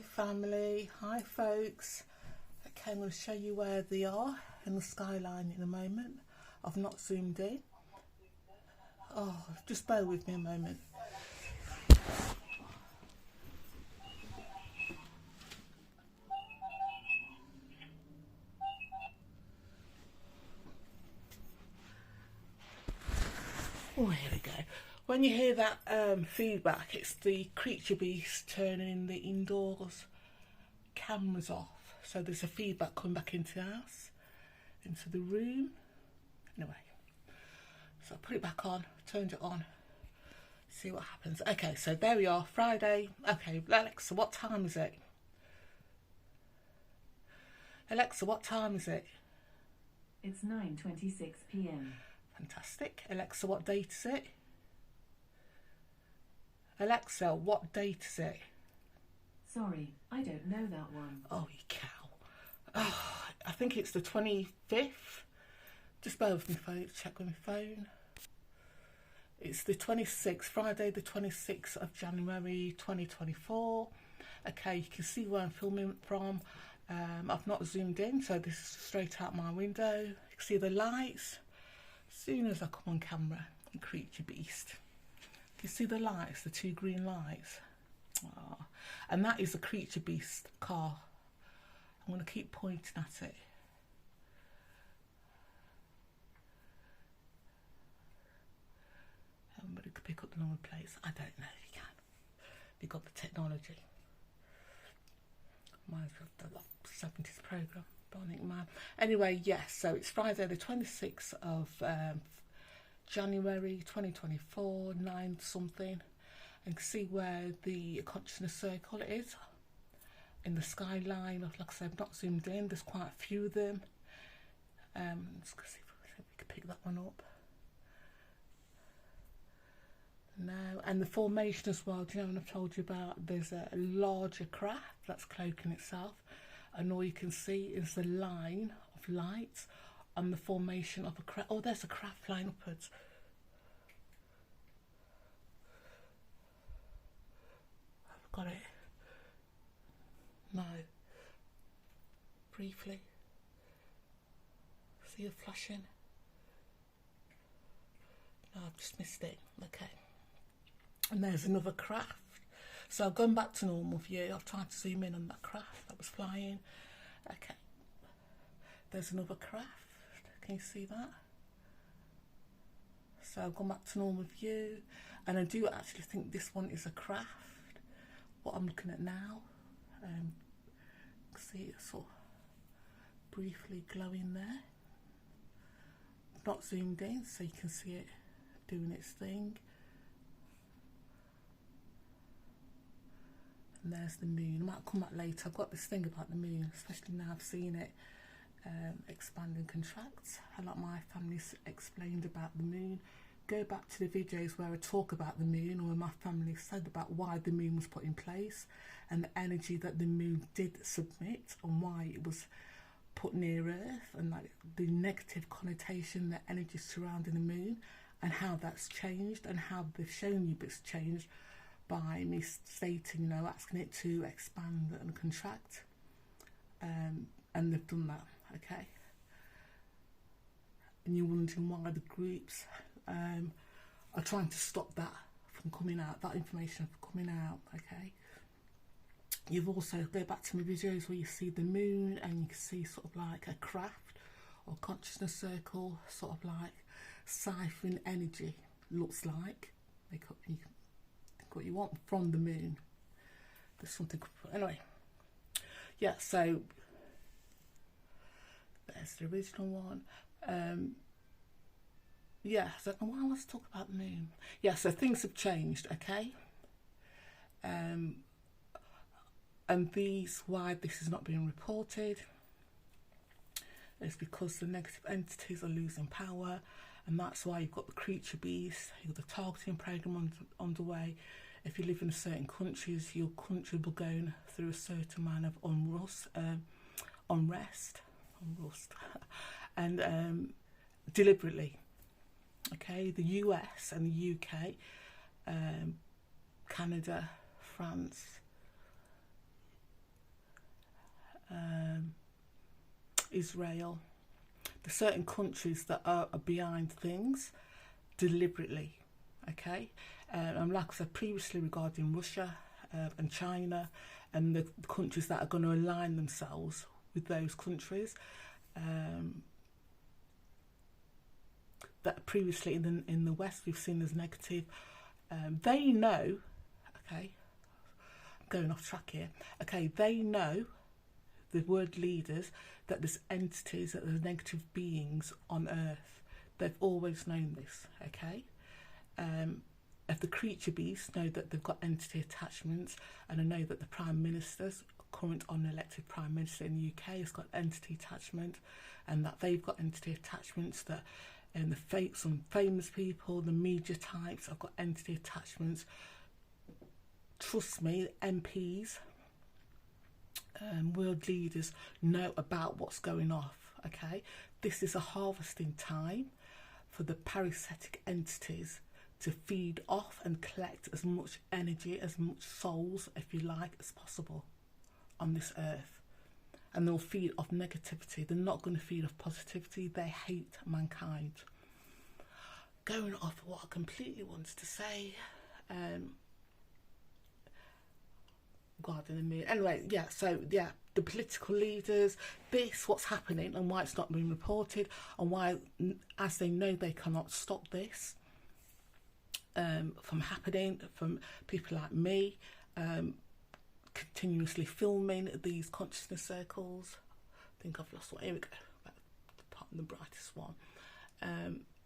family, hi folks. Okay, I'm going to show you where they are in the skyline in a moment. I've not zoomed in. Oh, just bear with me a moment. Oh, here we go. When you hear that feedback, it's the creaturebeast turning the indoors cameras off. So there's a feedback coming back into the house, into the room. Anyway, so I put it back on, turned it on, see what happens. Okay, so there we are, Friday. Okay, Alexa, what time is it? Alexa, what time is it? It's 9:26 p.m. Fantastic. Alexa, what date is it? Alexa, what date is it? Sorry, I don't know that one. Oh, you cow. Oh, I think it's the 25th. Just bear with me, folks. Check with my phone. It's the 26th, Friday the 26th of January 2024. Okay, you can see where I'm filming from. I've not zoomed in, so this is straight out my window. You can see the lights. As soon as I come on camera, the creaturebeast. You see the lights, the two green lights. Oh, and that is a creaturebeast car. I'm going to keep pointing at it. Everybody could pick up the number plates. I don't know if you can. You've got the technology. Mine's the 70s programme. Bionic Man. Anyway, yes, so it's Friday the 26th of January 2024, 9 something. And you can see where the consciousness circle is in the skyline. Like I said, I've not zoomed in. There's quite a few of them. Let's see if we can pick that one up. No, and the formation as well. Do you know what I've told you about? There's a larger craft that's cloaking itself, and all you can see is the line of light on the formation of a craft. Oh, there's a craft flying upwards. I've got it. No. Briefly. See it flashing? No, I've just missed it. Okay. And there's another craft. So I've gone back to normal view. I've tried to zoom in on that craft that was flying. Okay. There's another craft. Can you see that? So I've gone back to normal view. And I do actually think this one is a craft. What I'm looking at now. See it sort of briefly glowing there. Not zoomed in so you can see it doing its thing. And there's the moon. I might come back later. I've got this thing about the moon, especially now I've seen it expand and contract. Like my family's explained about the moon. Go back to the videos where I talk about the moon, or where my family said about why the moon was put in place and the energy that the moon did submit and why it was put near Earth, and like the negative connotation, the energy surrounding the moon, and how that's changed, and how they've shown you it's changed by me stating, you know, asking it to expand and contract, and they've done that. Okay, and you're wondering why the groups are trying to stop that from coming out, that information from coming out. Okay, you've also go back to my videos where you see the moon and you can see sort of like a craft or consciousness circle, sort of like siphoning energy, looks like. Make up, you can think what you want from the moon. There's something, anyway. Yeah, so there's the original one. Yeah, so why let's talk about the moon. Yeah, so things have changed, okay? And why this is not being reported is because the negative entities are losing power, and that's why you've got the creaturebeast, you've got the targeting program underway. If you live in certain countries, your country will go through a certain amount of unrest, and deliberately. Okay, the US and the UK, Canada, France, Israel. There's certain countries that are behind things deliberately, okay? And like I said previously regarding Russia and China and the countries that are going to align themselves with those countries, that previously in the West we've seen as negative. They know, okay, I'm going off track here, okay, they know, the world leaders, that there's entities, that there's negative beings on Earth. They've always known this, okay? If the creature beasts know that they've got entity attachments, and I know that the Prime Minister's current unelected Prime Minister in the UK has got entity attachment, and that they've got entity attachments, that some famous people, the media types have got entity attachments. Trust me, MPs, world leaders know about what's going off, okay? This is a harvesting time for the parasitic entities to feed off and collect as much energy, as much souls, if you like, as possible on this earth. And they'll feed off negativity. They're not going to feed off positivity. They hate mankind. Going off what I completely wanted to say, God in the mood. Anyway, yeah, so yeah, the political leaders, what's happening and why it's not being reported, and why, as they know they cannot stop this from happening, from people like me continuously filming these consciousness circles. I think I've lost one. Here we go. The brightest one.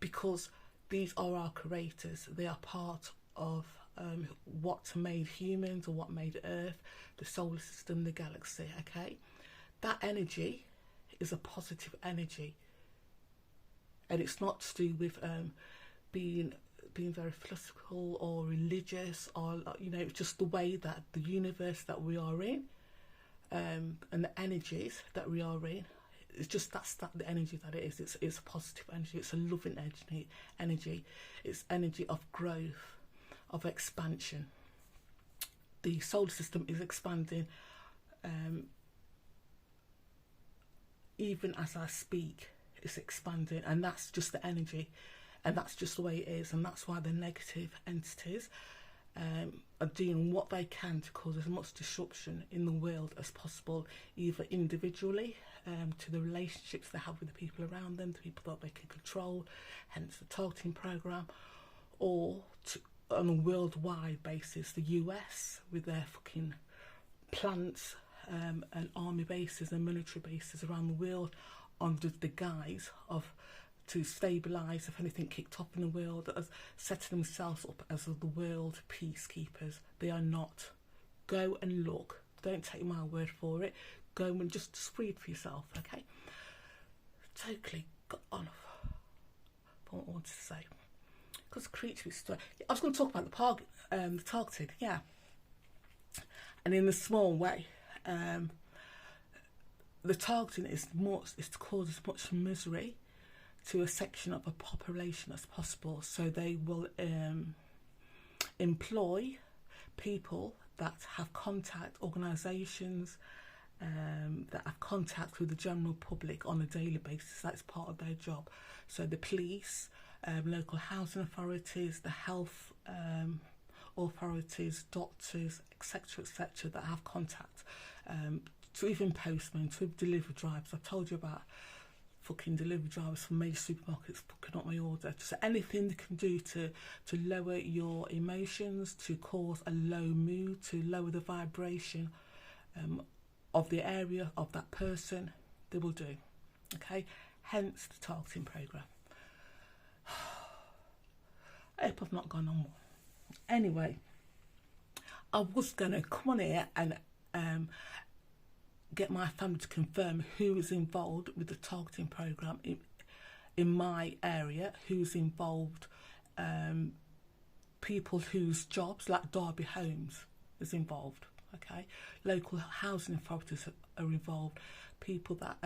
Because these are our creators. They are part of what made humans, or what made Earth, the solar system, the galaxy, okay? That energy is a positive energy. And it's not to do with being very philosophical or religious, or, you know, just the way that the universe that we are in, and the energies that we are in, it's just the energy that it is. It's a positive energy. It's a loving energy. It's energy of growth, of expansion. The solar system is expanding even as I speak. It's expanding, and that's just the energy, and that's just the way it is. And that's why the negative entities are doing what they can to cause as much disruption in the world as possible, either individually, to the relationships they have with the people around them, the people that they can control, hence the targeting program, or on a worldwide basis, the US with their fucking plants and army bases and military bases around the world, under the guise of to stabilise if anything kicked off in the world, as setting themselves up as the world peacekeepers. They are not. Go and look. Don't take my word for it. Go and just read for yourself, okay? Totally got on what I wanted to say. Because creaturebeasts, I was going to talk about the targeted, yeah. And in a small way, the targeting is to cause as much misery to a section of a population as possible. So they will employ people that have contact, organisations that have contact with the general public on a daily basis. That's part of their job. So the police, local housing authorities, the health authorities, doctors, etc., that have contact, to even postmen, to delivery drivers. I've told you about fucking delivery drivers from major supermarkets fucking up my order. Just anything they can do to lower your emotions, to cause a low mood, to lower the vibration of the area of that person, they will do. Okay, hence the targeting program. I hope I've not gone on more. Anyway, I was gonna come on here and get my family to confirm who is involved with the targeting program in my area, who's involved, people whose jobs, like Derby Homes is involved, okay? Local housing authorities are involved, people that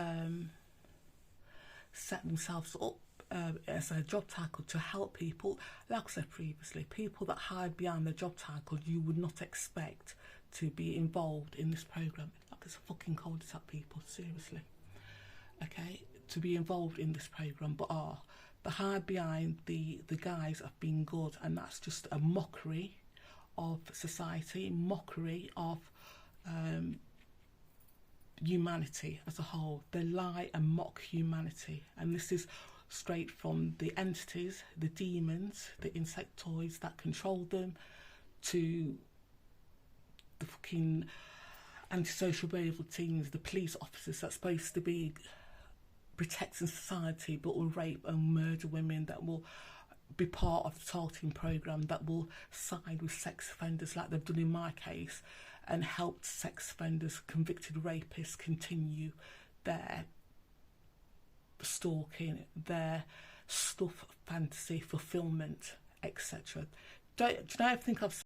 set themselves up as a job title to help people. Like I said previously, people that hide behind their job title you would not expect to be involved in this program. Like it's a fucking cul-de-sac, people, seriously. okay, to be involved in this program, but are. The hide behind the guise of being good, and that's just a mockery of society, mockery of humanity as a whole. They lie and mock humanity, and this is straight from the entities, the demons, the insectoids that control them, to the fucking antisocial behavioural teams, the police officers that's supposed to be protecting society but will rape and murder women, that will be part of the targeting programme, that will side with sex offenders like they've done in my case, and helped sex offenders, convicted rapists continue their stalking, their stuff, fantasy, fulfilment, etc. Do you know, I think I've